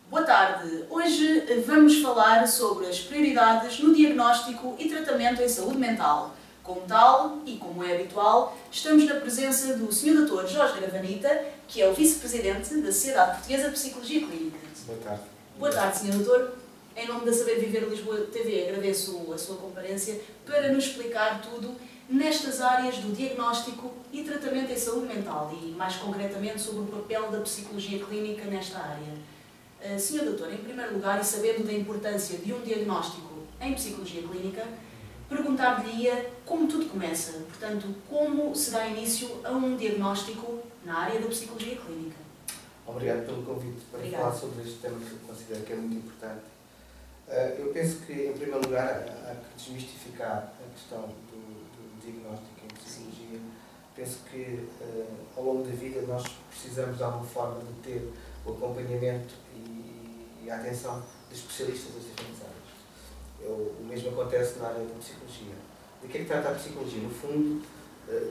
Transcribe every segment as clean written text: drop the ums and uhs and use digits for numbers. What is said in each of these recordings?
Boa tarde. Hoje vamos falar sobre as prioridades no diagnóstico e tratamento em saúde mental. Como tal, e como é habitual, estamos na presença do Sr. Dr. Jorge Gravanita, que é o Vice-Presidente da Sociedade Portuguesa de Psicologia Clínica. Boa tarde. Boa tarde, Sr. Doutor. Em nome da Saber Viver Lisboa TV, agradeço a sua comparência para nos explicar tudo nestas áreas do diagnóstico e tratamento em saúde mental e, mais concretamente, sobre o papel da psicologia clínica nesta área. Sr. Doutor, em primeiro lugar, e sabendo da importância de um diagnóstico em psicologia clínica, perguntar-lhe-ia como tudo começa, portanto, como se dá início a um diagnóstico na área da psicologia clínica. Obrigado pelo convite para falar sobre este tema que eu considero que é muito importante. Eu penso que, em primeiro lugar, há que desmistificar a questão do diagnóstico em psicologia. Penso que, ao longo da vida, nós precisamos de alguma forma de ter o acompanhamento e a atenção de especialistas das diferentes áreas. O mesmo acontece na área da psicologia. De que é que trata a psicologia? No fundo,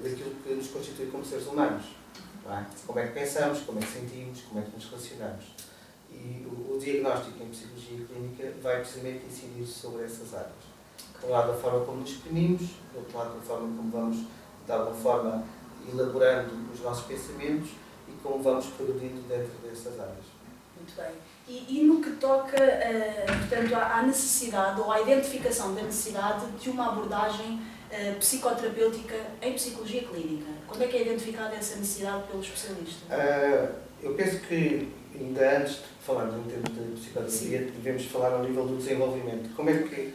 daquilo que nos constitui como seres humanos. Não é? Como é que pensamos, como é que sentimos, como é que nos relacionamos. E o diagnóstico em psicologia clínica vai precisamente incidir sobre essas áreas. De um lado, a forma como nos exprimimos, do outro lado, a forma como vamos, de alguma forma, elaborando os nossos pensamentos e como vamos progredindo dentro dessas áreas. Muito bem. E no que toca, portanto, à necessidade ou à identificação da necessidade de uma abordagem psicoterapêutica em psicologia clínica, quando é que é identificada essa necessidade pelo especialista? Eu penso que, ainda antes de falarmos em termos de psicoterapia, devemos falar ao nível do desenvolvimento. Como é que,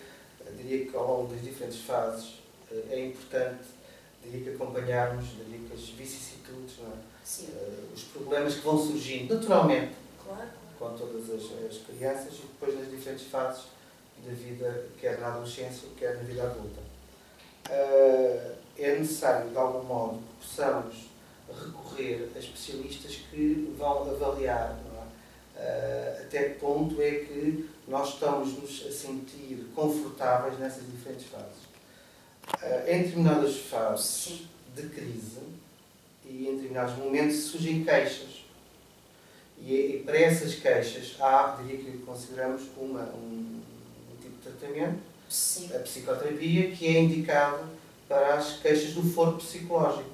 diria que ao longo das diferentes fases, é importante, diria que acompanharmos, diria que as vicissitudes, não é? Os problemas que vão surgindo naturalmente, claro, com todas as crianças e depois nas diferentes fases da vida, quer na adolescência, quer na vida adulta. É necessário, de algum modo, que possamos recorrer a especialistas que vão avaliar, não é? Até que ponto é que nós estamos-nos a sentir confortáveis nessas diferentes fases. Em determinadas fases de crise e em determinados momentos surgem queixas. E para essas queixas há, diria que consideramos um tipo de tratamento, a psicoterapia, que é indicado para as queixas do foro psicológico.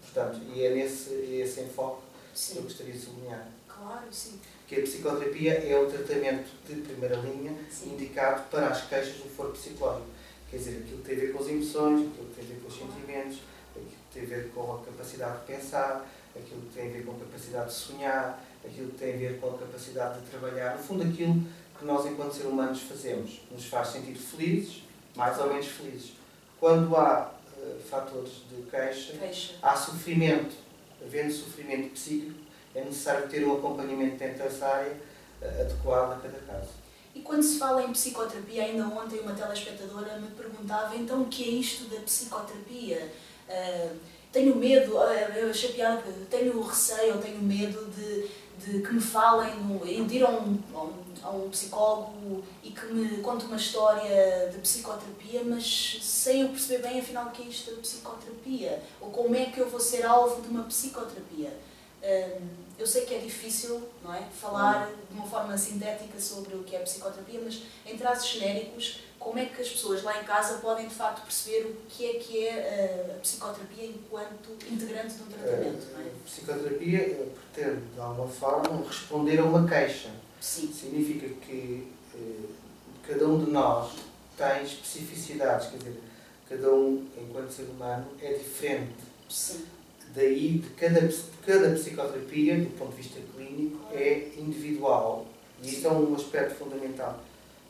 Portanto, e é esse enfoque que eu gostaria de sublinhar. Claro, sim. Que a psicoterapia é o tratamento de primeira linha indicado para as queixas do foro psicológico. Quer dizer, aquilo que tem a ver com as emoções, aquilo que tem a ver com os sentimentos, aquilo que tem a ver com a capacidade de pensar, aquilo que tem a ver com a capacidade de sonhar, aquilo que tem a ver com a capacidade de trabalhar. No fundo, aquilo que nós, enquanto seres humanos, fazemos, nos faz sentir felizes, mais ou menos felizes. Quando há fatores de queixa, há sofrimento. Havendo sofrimento psíquico, é necessário ter um acompanhamento dentro dessa área adequado a cada caso. E quando se fala em psicoterapia, ainda ontem uma telespectadora me perguntava então o que é isto da psicoterapia? Tenho medo, eu achei piada, tenho receio, tenho medo de que me falem, de ir a um psicólogo e que me conte uma história de psicoterapia, mas sem eu perceber bem afinal o que é isto da psicoterapia, ou como é que eu vou ser alvo de uma psicoterapia. Eu sei que é difícil, não é, falar de uma forma sintética sobre o que é psicoterapia, mas em traços genéricos, como é que as pessoas lá em casa podem de facto perceber o que é a psicoterapia enquanto integrante de um tratamento? Não é? A psicoterapia pretende, de alguma forma, responder a uma queixa. Sim. Significa que cada um de nós tem especificidades, quer dizer, cada um, enquanto ser humano, é diferente. Sim. Daí, de cada psicoterapia, do ponto de vista clínico, é individual. E isso é um aspecto fundamental,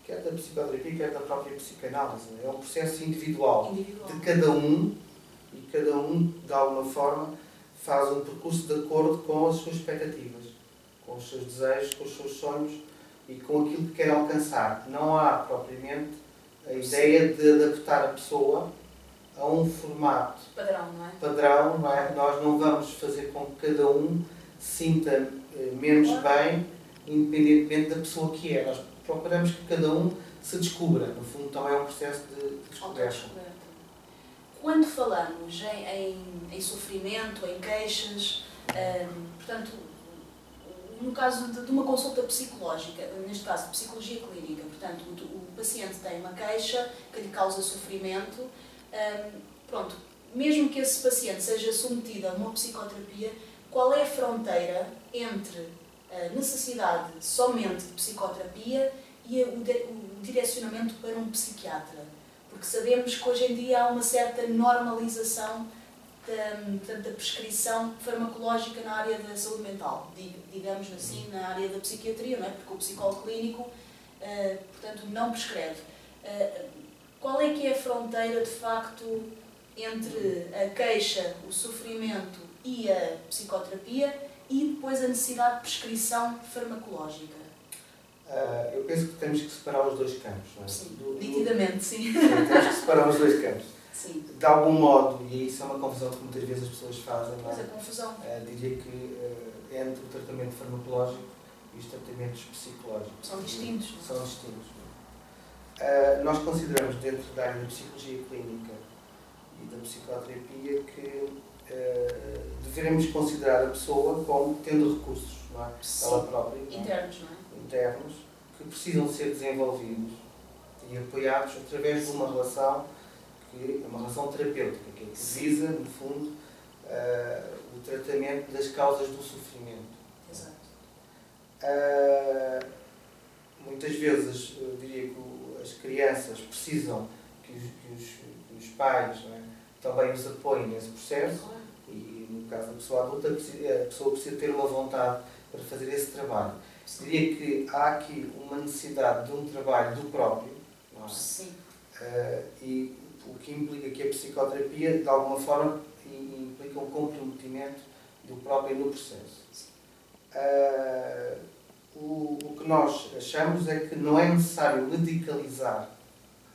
quer da psicoterapia, quer da própria psicanálise. É um processo individual de cada um, e cada um, de alguma forma, faz um percurso de acordo com as suas expectativas, com os seus desejos, com os seus sonhos e com aquilo que quer alcançar. Não há, propriamente, a ideia de adaptar a pessoa a um formato padrão, não é? Nós não vamos fazer com que cada um se sinta menos bem, independentemente da pessoa que é. Nós procuramos que cada um se descubra. No fundo, também é um processo de descoberta. Quando falamos em sofrimento, em queixas, portanto, no caso de uma consulta psicológica, neste caso de psicologia clínica, portanto, o paciente tem uma queixa que lhe causa sofrimento, pronto, mesmo que esse paciente seja submetido a uma psicoterapia, qual é a fronteira entre a necessidade somente de psicoterapia e o direcionamento para um psiquiatra? Porque sabemos que hoje em dia há uma certa normalização da prescrição farmacológica na área da saúde mental, digamos assim, na área da psiquiatria, não é? Porque o psicólogo clínico, portanto, não prescreve. Qual é que é a fronteira, de facto, entre a queixa, o sofrimento e a psicoterapia e depois a necessidade de prescrição farmacológica? Eu penso que temos que separar os dois campos. Não é? Sim, nitidamente, sim. Temos que separar os dois campos. Sim. De algum modo, e isso é uma confusão que muitas vezes as pessoas fazem, não é? Mas a confusão. Diria que entre o tratamento farmacológico e os tratamentos psicológicos. São distintos. Não? São distintos. Nós consideramos, dentro da área da psicologia clínica e da psicoterapia, que devemos considerar a pessoa como tendo recursos, não é? Ela própria. Internos, não é? Internos, que precisam ser desenvolvidos e apoiados através de uma relação que é uma relação terapêutica, que visa, no fundo, o tratamento das causas do sofrimento. Exato. Muitas vezes, eu diria que as crianças precisam que os pais, não é, também os apoiem nesse processo, e no caso da pessoa adulta, a pessoa precisa ter uma vontade para fazer esse trabalho. Diria que há aqui uma necessidade de um trabalho do próprio, não é? Sim. E o que implica que a psicoterapia, de alguma forma, implica um comprometimento do próprio no processo. O que nós achamos é que não é necessário medicalizar,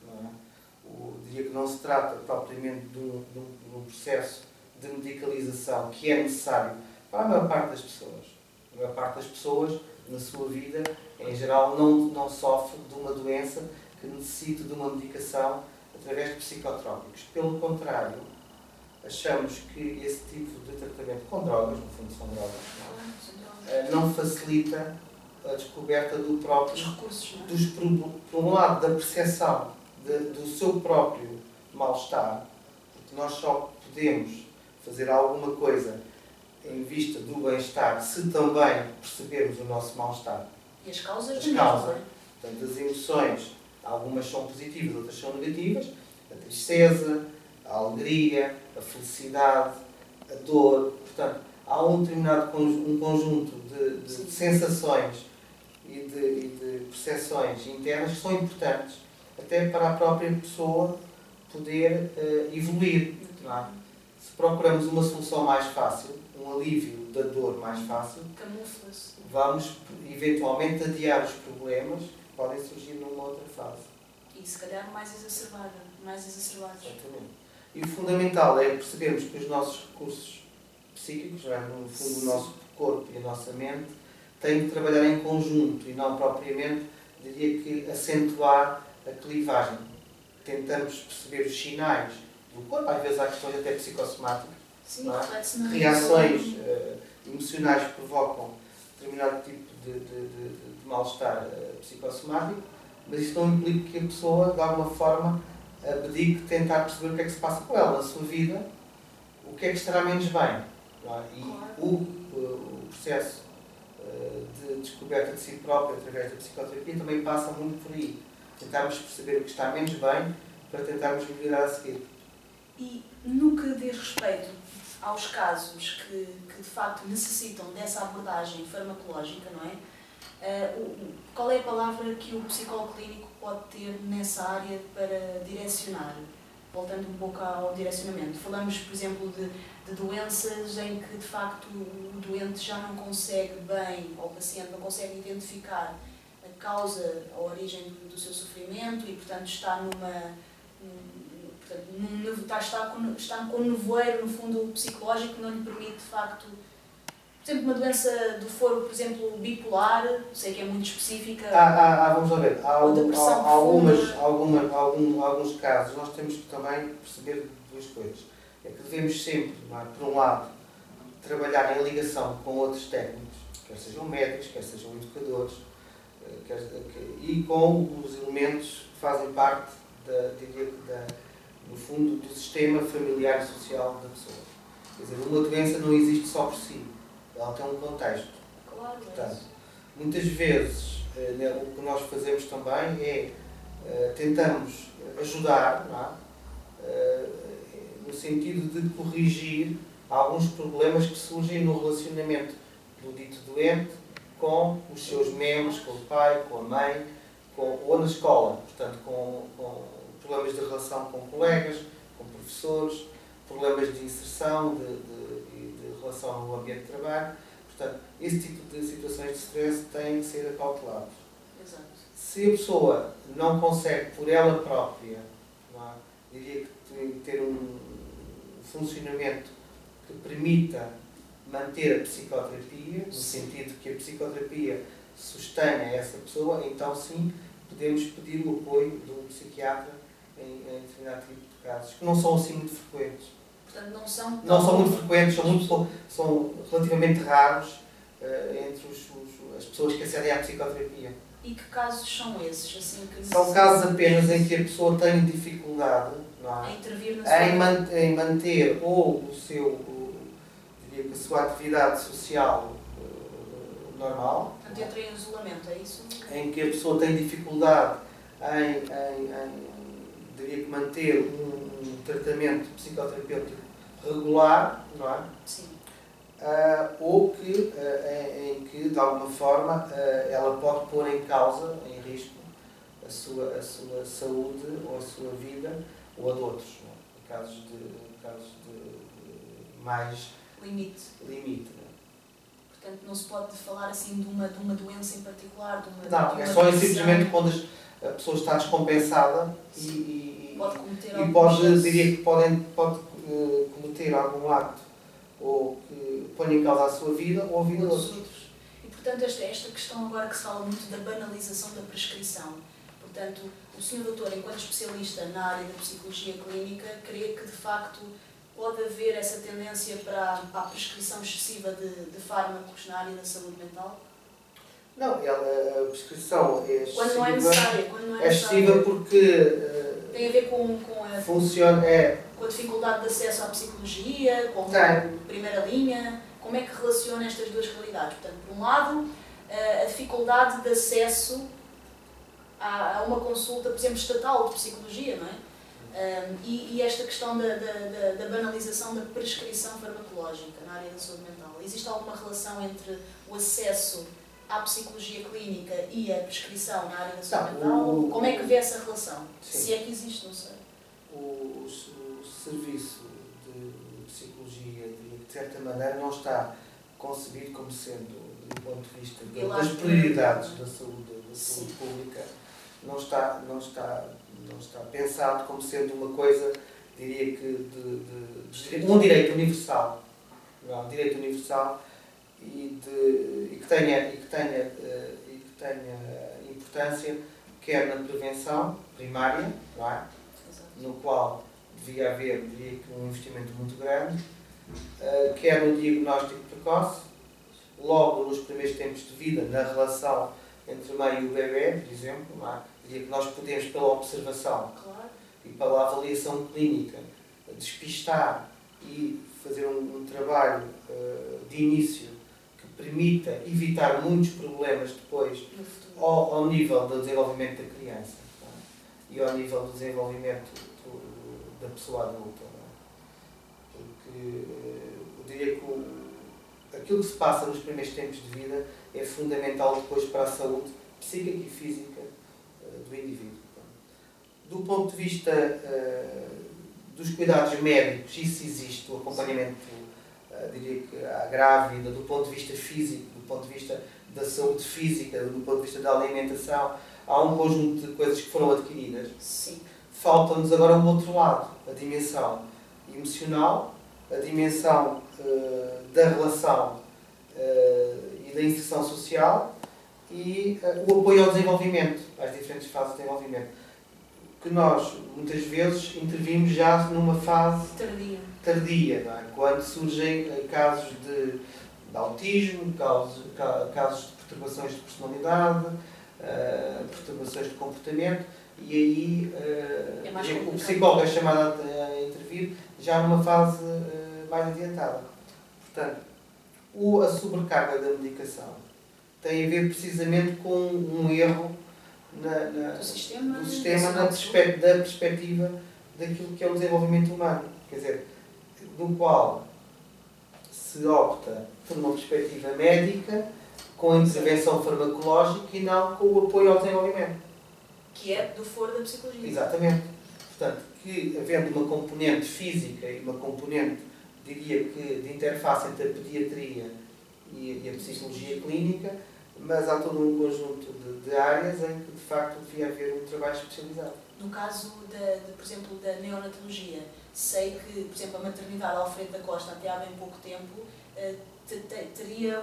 não é? Diria que não se trata propriamente de um processo de medicalização que é necessário para a maior parte das pessoas. A maior parte das pessoas, na sua vida, em geral, não sofre de uma doença que necessite de uma medicação através de psicotrópicos. Pelo contrário, achamos que esse tipo de tratamento com drogas, no fundo são drogas, não facilita a descoberta do próprio, dos recursos, não é? por um lado, da percepção do seu próprio mal-estar, porque nós só podemos fazer alguma coisa em vista do bem-estar se também percebermos o nosso mal-estar. E as causas as do causas. mesmo, Portanto, as emoções, algumas são positivas, outras são negativas. A tristeza, a alegria, a felicidade, a dor. Portanto, há um determinado conjunto de sensações e de percepções internas que são importantes até para a própria pessoa poder evoluir. Não é? Se procuramos uma solução mais fácil, um alívio da dor mais fácil, camufla-se. Vamos eventualmente adiar os problemas que podem surgir numa outra fase. E se calhar mais exacerbados. Exatamente. E o fundamental é percebermos que os nossos recursos psíquicos, não é? No fundo o nosso corpo e a nossa mente, têm de trabalhar em conjunto e não propriamente, diria que, acentuar a clivagem. Tentamos perceber os sinais do corpo, às vezes há questões até psicossomáticas. Sim, é? Reações emocionais que provocam determinado tipo de mal-estar psicossomático, mas isso não implica que a pessoa, de alguma forma, abdique de tentar perceber o que é que se passa com ela na sua vida, o que é que estará menos bem. Não é? E o processo de descoberta de si próprio através da psicoterapia também passa muito por aí. Tentarmos perceber o que está menos bem para tentarmos melhorar a seguir. E no que diz respeito aos casos que de facto necessitam dessa abordagem farmacológica, não é? Qual é a palavra que o psicólogo clínico pode ter nessa área para direcionar? Voltando um pouco ao direcionamento. Falamos, por exemplo, de doenças em que de facto o doente já não consegue bem, ou o paciente não consegue identificar a causa, a origem do seu sofrimento e, portanto, está está com um nevoeiro, no fundo, psicológico que não lhe permite, de facto, por exemplo, uma doença do foro, por exemplo, bipolar, sei que é muito específica. Vamos lá ver. Há alguns casos, nós temos que também perceber duas coisas. É que devemos sempre, não é, por um lado, trabalhar em ligação com outros técnicos, quer sejam médicos, quer sejam educadores, e com os elementos que fazem parte, no fundo, do sistema familiar e social da pessoa. Quer dizer, uma doença não existe só por si, ela tem um contexto. Claro, portanto, muitas vezes, o que nós fazemos também é tentamos ajudar, não é? No sentido de corrigir alguns problemas que surgem no relacionamento do dito doente com os seus membros, com o pai, com a mãe, ou na escola, portanto, com problemas de relação com colegas, com professores, problemas de inserção, de relação no ambiente de trabalho. Portanto, esse tipo de situações de stress têm que ser acautelados. Exato. Se a pessoa não consegue, por ela própria, não é? Diria que tem que ter um funcionamento que permita manter a psicoterapia, no sentido que a psicoterapia sustenha essa pessoa, então sim, podemos pedir o apoio do psiquiatra em determinado tipo de casos, que não são assim muito frequentes. Portanto, não são muito frequentes, são relativamente raros entre as pessoas que acedem à psicoterapia. E que casos são esses? Assim, que são casos apenas em que a pessoa tem dificuldade, não é? A intervir na em manter ou a sua atividade social normal. Portanto, entra em isolamento, é isso? Em que a pessoa tem dificuldade em manter um tratamento psicoterapêutico regular, não é? Sim. Ou em que, de alguma forma, ela pode pôr em causa, em risco, a sua saúde ou a sua vida ou a de outros, não é? Em casos de mais limite. Não é? Portanto, não se pode falar assim de uma doença em particular? Não, é só simplesmente quando a pessoa está descompensada e diria que pode cometer algum ato ou que ponha em causa a sua vida ou a vida dos outros. E, portanto, esta questão agora que se fala muito da banalização da prescrição. Portanto, o Sr. Doutor, enquanto especialista na área da psicologia clínica, crê que, de facto, pode haver essa tendência para a prescrição excessiva de fármacos na área da saúde mental? Não, a prescrição é excessiva. Quando não é necessária. É excessiva porque tem a ver com a dificuldade de acesso à psicologia, com a primeira linha. Como é que relaciona estas duas realidades? Portanto, por um lado, a dificuldade de acesso a uma consulta, por exemplo, estatal de psicologia, não é? E esta questão da banalização da prescrição farmacológica na área da saúde mental. Existe alguma relação entre o acesso à psicologia clínica e a prescrição na área da saúde mental? Como é que vê essa relação? Sim. Se é que existe, não sei. O serviço de psicologia, de certa maneira, não está concebido como sendo, do ponto de vista das prioridades da saúde pública, não está pensado como sendo uma coisa, diria que um direito universal, não, um direito universal e que tenha importância quer na prevenção primária, não é? No qual devia haver, diria que, um investimento muito grande, quer no diagnóstico precoce, logo nos primeiros tempos de vida, na relação entre a mãe e o bebê, por exemplo, não é? Diria que nós podemos, pela observação e pela avaliação clínica, despistar e fazer um trabalho de início que permita evitar muitos problemas depois ao nível do desenvolvimento da criança, não é? E ao nível do desenvolvimento da pessoa adulta. Não é? Porque eu diria que aquilo que se passa nos primeiros tempos de vida é fundamental depois para a saúde psíquica e física do indivíduo. Do ponto de vista dos cuidados médicos, isso existe, o acompanhamento, diria que à grávida, do ponto de vista físico, do ponto de vista da saúde física, do ponto de vista da alimentação, há um conjunto de coisas que foram adquiridas. Sim. Falta-nos agora o outro lado, a dimensão emocional, a dimensão da relação e da inserção social e o apoio ao desenvolvimento, às diferentes fases de desenvolvimento, que nós, muitas vezes, intervimos já numa fase tardia, não é? Quando surgem casos de autismo, casos de perturbações de personalidade, perturbações de comportamento, e aí o psicólogo é chamado a intervir já numa fase mais adiantada. Portanto, a sobrecarga da medicação tem a ver precisamente com um erro do sistema da perspectiva daquilo que é o desenvolvimento humano. Quer dizer, no qual se opta por uma perspectiva médica, com a intervenção farmacológica e não com o apoio ao desenvolvimento. Que é do foro da psicologia. Exatamente. Portanto, que havendo uma componente física e uma componente, diria que, de interface entre a pediatria e a psicologia clínica, mas há todo um conjunto de áreas em que, de facto, devia haver um trabalho especializado. No caso, por exemplo, da neonatologia, sei que, por exemplo, a maternidade Alfredo da Costa, até há bem pouco tempo, teria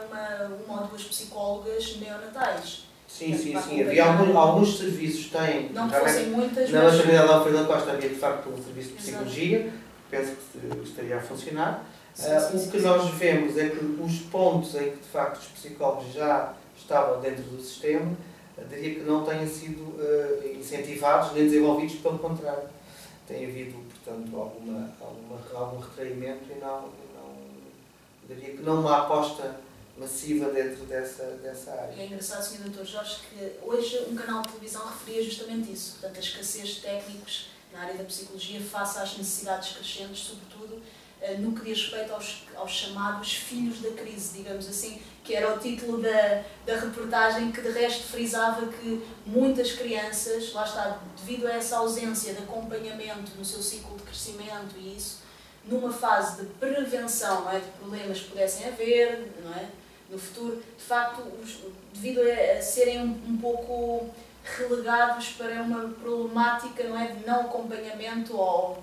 uma ou duas psicólogas neonatais. Sim. Havia alguns serviços, têm... Não fossem muitas, na maternidade Alfredo da Costa havia, de facto, um serviço de psicologia. Exato. Penso que estaria a funcionar. O que nós vemos é que os pontos em que, de facto, os psicólogos já estavam dentro do sistema, diria que não têm sido incentivados nem desenvolvidos, pelo contrário. Tem havido, portanto, algum retraimento e diria que não uma aposta massiva dentro dessa área. É engraçado, Sr. Dr. Jorge, que hoje um canal de televisão referia justamente isso, portanto, a escassez de técnicos na área da psicologia face às necessidades crescentes, sobretudo no que diz respeito aos chamados filhos da crise, digamos assim, que era o título da reportagem, que de resto frisava que muitas crianças, lá está, devido a essa ausência de acompanhamento no seu ciclo de crescimento e isso, numa fase de prevenção, não é, de problemas que pudessem haver, não é, no futuro, de facto, devido a serem um pouco relegados para uma problemática, não é, de não acompanhamento ou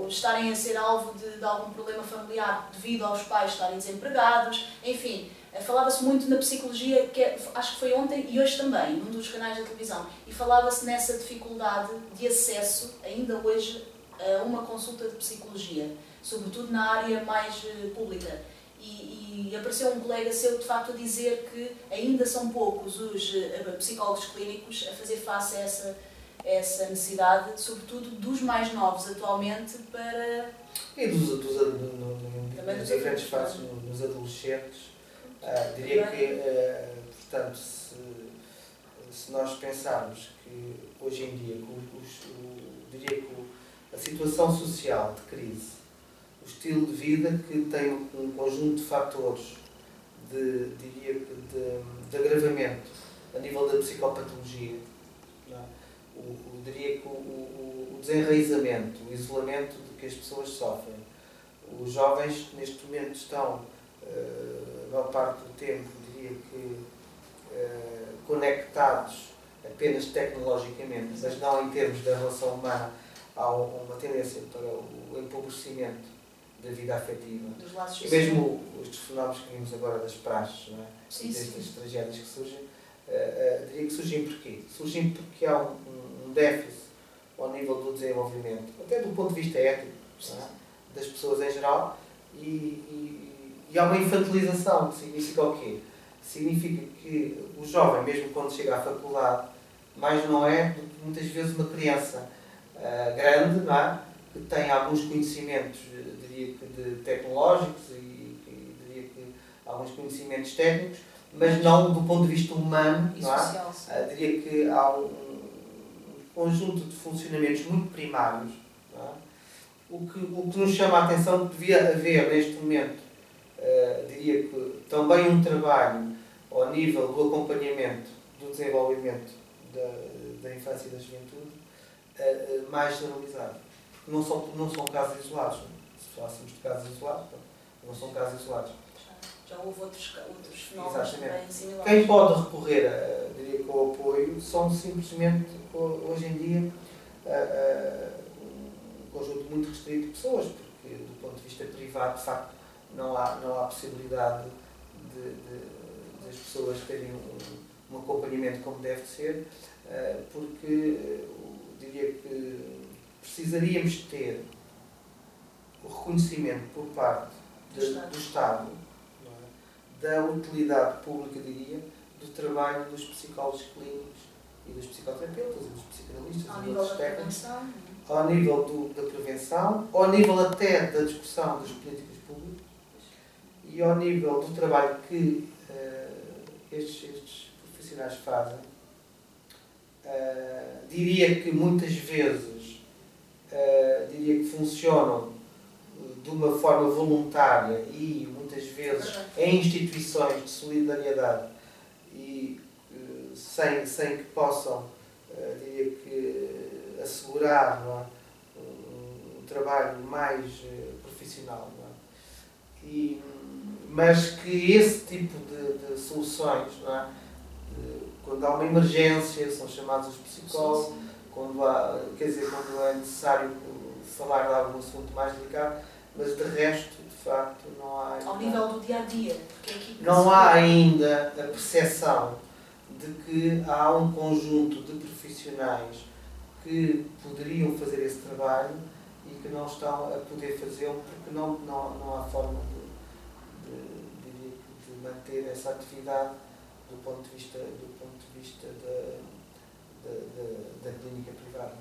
estarem a ser alvo de algum problema familiar devido aos pais estarem desempregados, enfim, falava-se muito na psicologia, acho que foi ontem e hoje também, num dos canais da televisão, e falava-se nessa dificuldade de acesso, ainda hoje, a uma consulta de psicologia, sobretudo na área mais pública. E apareceu um colega seu, de facto, a dizer que ainda são poucos os psicólogos clínicos a fazer face a essa necessidade, sobretudo dos mais novos atualmente, para... E nas diferentes fases, nos adolescentes. Diria que, portanto, se nós pensarmos que hoje em dia, diria que a situação social de crise, o estilo de vida que tem um conjunto de fatores de agravamento a nível da psicopatologia, não é? Diria que o desenraizamento, o isolamento de que as pessoas sofrem. Os jovens, neste momento, estão, a maior parte do tempo, diria que, conectados apenas tecnologicamente, mas não em termos da relação humana. Há uma tendência para o empobrecimento da vida afetiva. Dos laços e mesmo estes fenómenos que vimos agora das praxes, não é? Destas tragédias que surgem, diria que surgem porquê? Surgem porque há um déficit ao nível do desenvolvimento, até do ponto de vista ético, não é? Das pessoas em geral, e há uma infantilização, que significa o quê? Significa que o jovem, mesmo quando chega à faculdade, mais não é do que muitas vezes uma criança grande, não é? Que tem alguns conhecimentos, diria que tecnológicos e diria que alguns conhecimentos técnicos, mas não do ponto de vista humano, não é? Diria que há um conjunto de funcionamentos muito primários, não é? O que nos chama a atenção que devia haver neste momento, diria que também um trabalho ao nível do acompanhamento, do desenvolvimento da infância e da juventude, mais generalizado. Porque não são casos isolados. Se falássemos de casos isolados, não são casos isolados. Já houve outros fenómenos também similares. Quem pode recorrer, diria que ao apoio, são simplesmente, hoje em dia, um conjunto muito restrito de pessoas, porque do ponto de vista privado, de facto, não há possibilidade das pessoas terem um acompanhamento como deve ser, porque diria que precisaríamos ter o reconhecimento por parte do Estado, não é? da utilidade pública, diria, do trabalho dos psicólogos clínicos e dos psicoterapeutas e dos psicanalistas ao e nível outros da técnicos, prevenção, ao nível da prevenção, ao nível até da discussão das políticas públicas e ao nível do trabalho que estes profissionais fazem. Diria que muitas vezes diria que funcionam de uma forma voluntária e muitas vezes em instituições de solidariedade e sem que possam, diria que, assegurar, não é, um trabalho mais profissional. Não é? Mas que esse tipo de soluções, não é? Quando há uma emergência, são chamados os psicólogos, quando é necessário falar de algum assunto mais delicado, mas de resto, de facto, não há ainda, ao nível do dia-a-dia. Não há ainda a percepção de que há um conjunto de profissionais que poderiam fazer esse trabalho e que não estão a poder fazê-lo porque não há forma de manter essa atividade do ponto de vista da clínica privada.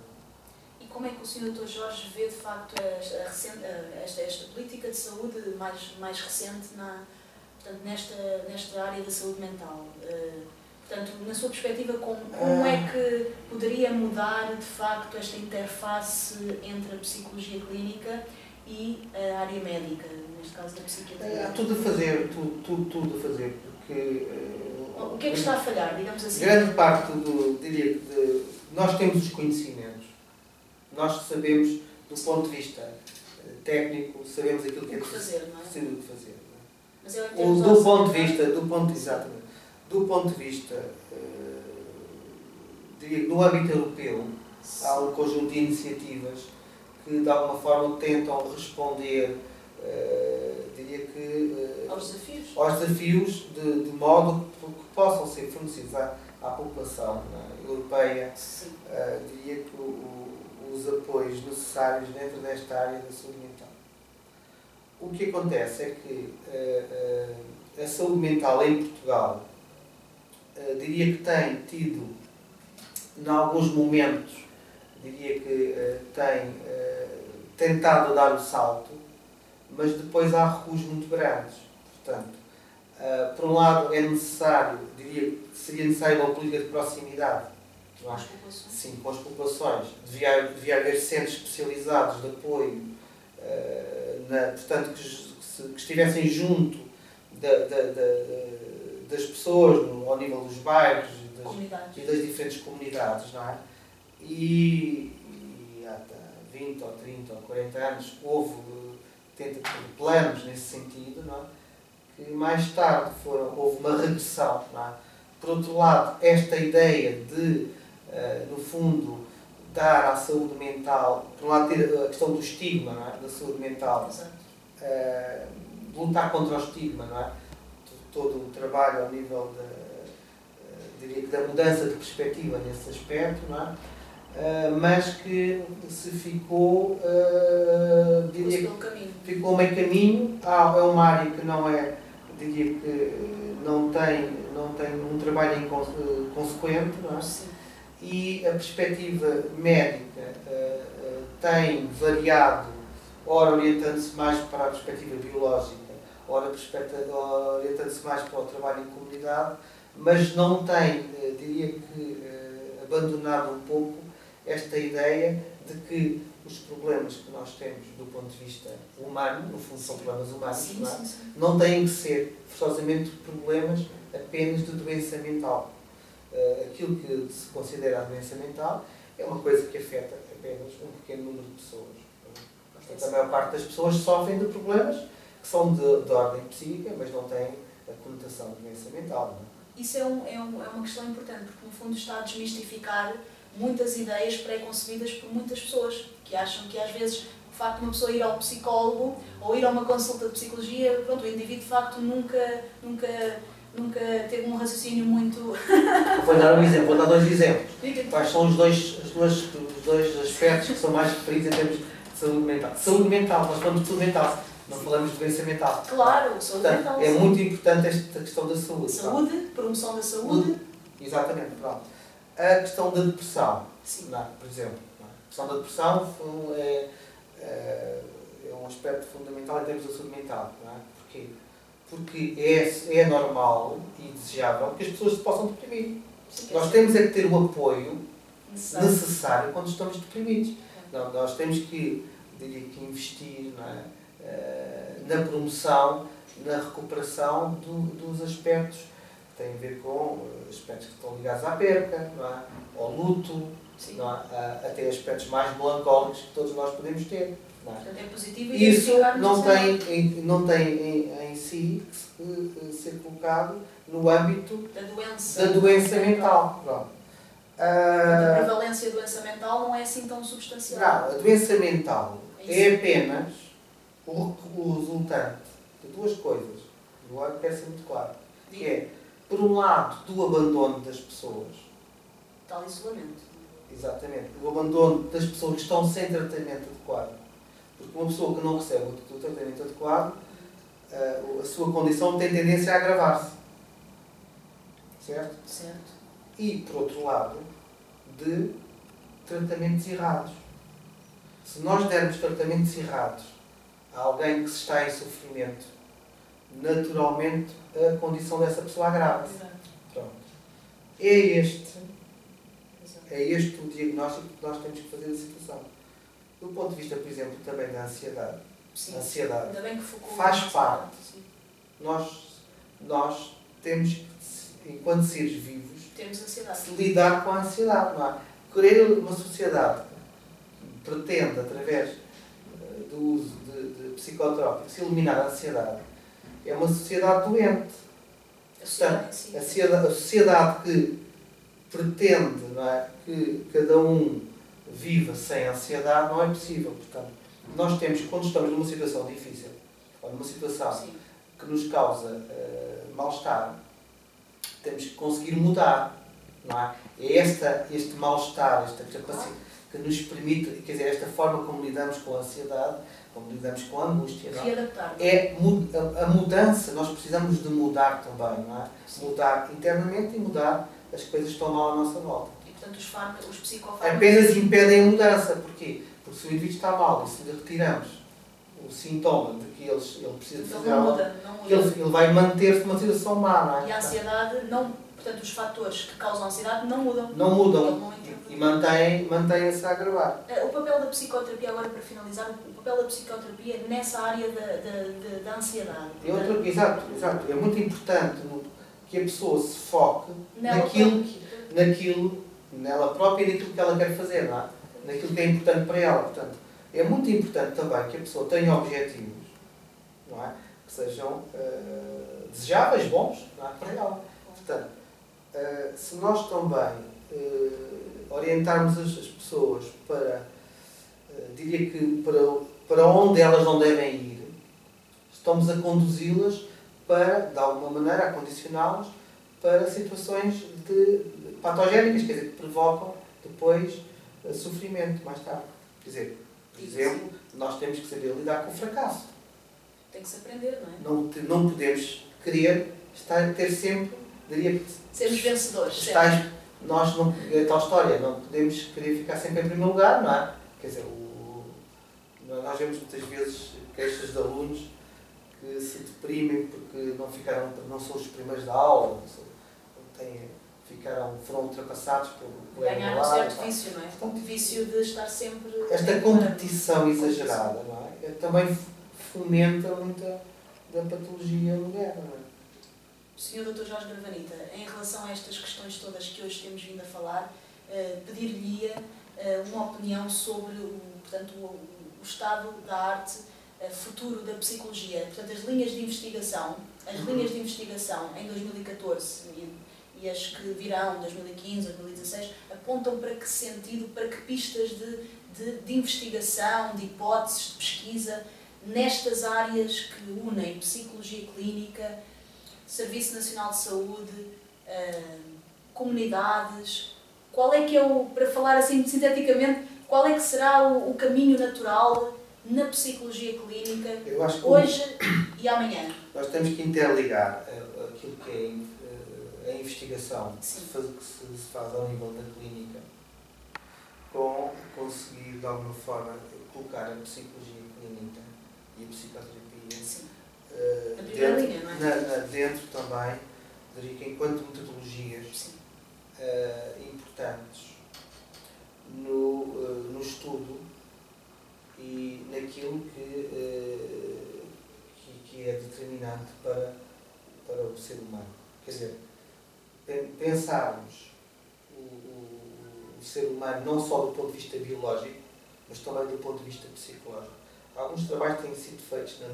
E como é que o Sr. Dr. Jorge vê, de facto, esta política de saúde mais recente portanto, nesta área da saúde mental? Portanto, na sua perspectiva, como é que poderia mudar, de facto, esta interface entre a psicologia clínica e a área médica, neste caso da psiquiatria? Há tudo a fazer, tudo a fazer, porque... O que é que está a falhar, digamos assim? Grande parte diria que nós temos os conhecimentos, nós sabemos, do ponto de vista técnico, sabemos aquilo que é fazer, não é? Preciso de fazer. Mas é do ponto de vista, diria que no âmbito europeu, há um conjunto de iniciativas que, de alguma forma, tentam responder, diria que, aos desafios de modo que possam ser fornecidos à população europeia, diria que os apoios necessários dentro desta área da saúde mental. O que acontece é que a saúde mental em Portugal, diria que tem tido, em alguns momentos, diria que tem tentado dar o salto, mas depois há recuos muito grandes. Portanto, por um lado é necessário, diria que seria necessário uma política de proximidade. Com as populações? Sim, com as populações. Devia haver centros especializados de apoio, portanto, que estivessem junto das pessoas, ao nível dos bairros e das diferentes comunidades. Não é? E há 20 ou 30 ou 40 anos houve planos nesse sentido, não é? Que mais tarde houve uma regressão. Não é? Por outro lado, esta ideia de, no fundo, dar à saúde mental, por um lado ter a questão do estigma, não é? Da saúde mental, lutar contra o estigma, não é? Todo o trabalho ao nível diria que da mudança de perspectiva nesse aspecto, não é? Mas que se ficou, diria que ficou meio caminho. É uma área que não é, diria que não tem um trabalho consequente, não é? Sim. E a perspectiva médica tem variado, ora orientando-se mais para a perspectiva biológica, ora orientando-se mais para o trabalho em comunidade, mas não tem, diria que, abandonado um pouco esta ideia de que os problemas que nós temos do ponto de vista humano, no fundo são problemas humanos, não têm que ser forçosamente problemas apenas de doença mental. Aquilo que se considera a doença mental é uma coisa que afeta apenas um pequeno número de pessoas. Portanto, a maior parte das pessoas sofrem de problemas que são de ordem psíquica, mas não têm a conotação de doença mental. Não é? Isso é uma questão importante, porque no fundo está a desmistificar muitas ideias pré-concebidas por muitas pessoas, que acham que às vezes o facto de uma pessoa ir ao psicólogo ou ir a uma consulta de psicologia, pronto, o indivíduo de facto nunca teve um raciocínio muito... Vou dar dois exemplos. Quais são os dois aspectos que são mais referidos em termos de saúde mental? Saúde mental, nós falamos de saúde mental, Não falamos de doença mental. Claro, saúde mental. É muito importante esta questão da saúde. Saúde, promoção da saúde. Exatamente, pronto. A questão da depressão, por exemplo. A questão da depressão é um aspecto fundamental em termos da saúde mental. Não é? Porquê? Porque é normal e desejável que as pessoas se possam deprimir. Nós temos é que ter o apoio necessário quando estamos deprimidos. Não, nós temos que, diria que investir, não é? Na promoção, na recuperação dos aspectos que têm a ver com aspectos que estão ligados à perca, não é? Ao luto, não é? Até aspectos mais melancólicos que todos nós podemos ter. Não é? Portanto, é positivo isso não tem em si que ser colocado no âmbito da doença mental. Pronto. A prevalência da doença mental não é assim tão substancial. Não, a doença mental é apenas o resultante de duas coisas. Agora quero ser muito claro. Que é, por um lado, do abandono das pessoas. Tal isolamento. Exatamente. O abandono das pessoas que estão sem tratamento adequado. Porque uma pessoa que não recebe o tratamento adequado, a sua condição tem tendência a agravar-se. Certo? Certo. E, por outro lado, de tratamentos errados. Se nós dermos tratamentos errados a alguém que está em sofrimento, naturalmente a condição dessa pessoa agrava-se. Pronto. É este o diagnóstico que nós temos que fazer da situação. Do ponto de vista, por exemplo, também da ansiedade. Sim. A ansiedade Ainda bem que focou faz parte. Nós temos que, enquanto seres vivos, temos ansiedade. Lidar com a ansiedade. Não é? Querer uma sociedade que pretende, através do uso de psicotrópicos, eliminar a ansiedade, é uma sociedade doente. Portanto, a sociedade que pretende, não é, que cada um viva sem ansiedade não é possível. Portanto, nós temos, quando estamos numa situação difícil, ou numa situação que nos causa mal-estar, temos que conseguir mudar. Não é? É este mal-estar, esta capacidade que nos permite, quer dizer, esta forma como lidamos com a ansiedade, como lidamos com a angústia. Não é? É a mudança, nós precisamos de mudar também, não é? Mudar internamente e mudar as coisas que estão mal à nossa volta. E, portanto, os psicofármacos apenas impedem a mudança. Porquê? Porque se o indivíduo está mal e se lhe retiramos o sintoma de que ele precisa de fazer algo, ele vai manter-se numa situação má. Não é? E a ansiedade, portanto, os fatores que causam ansiedade não mudam. Não mudam. E mantêm-se a agravar. O papel da psicoterapia, agora para finalizar, o papel da psicoterapia nessa área da ansiedade. Exato. É muito importante que a pessoa se foque naquilo, nela própria e naquilo que ela quer fazer, não é? Naquilo que é importante para ela. Portanto, é muito importante também que a pessoa tenha objetivos, não é? Que sejam desejáveis, bons, não é? Para ela. Portanto, se nós também orientarmos as pessoas para, diria que para onde elas não devem ir, estamos a conduzi-las para, de alguma maneira, a condicioná-las para situações patogénicas, quer dizer, que provocam depois sofrimento mais tarde. Quer dizer, por exemplo, nós temos que saber lidar com o fracasso. Tem que se aprender, não é? Não podemos querer ter sempre, diria que... Sermos vencedores. Nós não, é tal história, não podemos querer ficar sempre em primeiro lugar, não é? Quer dizer, nós vemos muitas vezes queixas de alunos que se deprimem porque não são os primeiros da aula, foram ultrapassados pelo colega. Ganharam um certo vício, não é? Portanto, vício de estar sempre... Esta competição exagerada, não é? Também fomenta muita da patologia moderna, não é? Sr. Dr. Jorge Gravanita, em relação a estas questões todas que hoje temos vindo a falar, pedir-lhe uma opinião sobre o estado da arte futuro da psicologia. Portanto, as linhas de investigação em 2014 e as que virão, 2015, 2016, apontam para que sentido, para que pistas de investigação, de hipóteses, de pesquisa, nestas áreas que unem psicologia clínica, Serviço Nacional de Saúde, comunidades. Qual é que para falar assim sinteticamente, qual é que será o caminho natural na psicologia clínica, Eu acho que hoje e amanhã? Nós temos que interligar aquilo que é a investigação que se faz ao nível da clínica com conseguir, de alguma forma, colocar a psicologia clínica e a psicoterapia na primeira linha, não é? dentro também, diria que enquanto metodologias importantes no estudo e naquilo que é determinante para o ser humano. Quer dizer, pensarmos o ser humano não só do ponto de vista biológico, mas também do ponto de vista psicológico. Alguns trabalhos têm sido feitos na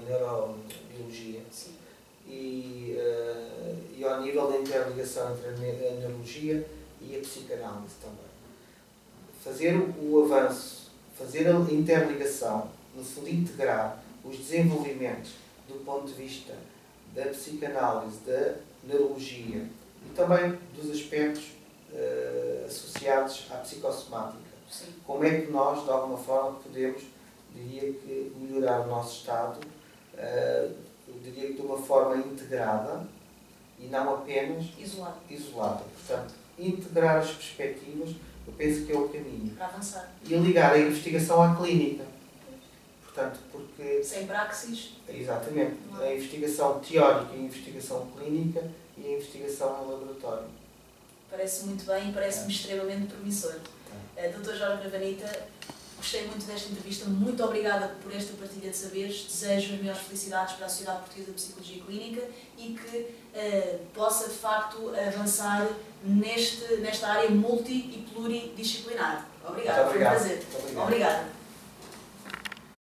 neurobiologia e ao nível da interligação entre a neurologia e a psicanálise também. Fazer o avanço, fazer a interligação, no fundo integrar os desenvolvimentos do ponto de vista da psicanálise, da neurologia e também dos aspectos associados à psicossomática. Sim. Como é que nós, de alguma forma, podemos, diria que, melhorar o nosso estado, eu diria que de uma forma integrada e não apenas isolada. Portanto, integrar as perspectivas, eu penso que é o caminho. Para avançar. E ligar a investigação à clínica. Portanto, porque... Sem praxis. Exatamente. A investigação teórica e a investigação clínica e a investigação em laboratório. Parece muito bem e parece-me extremamente promissor. Dr. Jorge Cravanita, gostei muito desta entrevista. Muito obrigada por esta partilha de saberes. Desejo as melhores felicidades para a Sociedade Portuguesa de Psicologia Clínica e que possa, de facto, avançar nesta área multi e pluridisciplinar. Obrigada. Foi um prazer. Muito obrigado. Obrigada.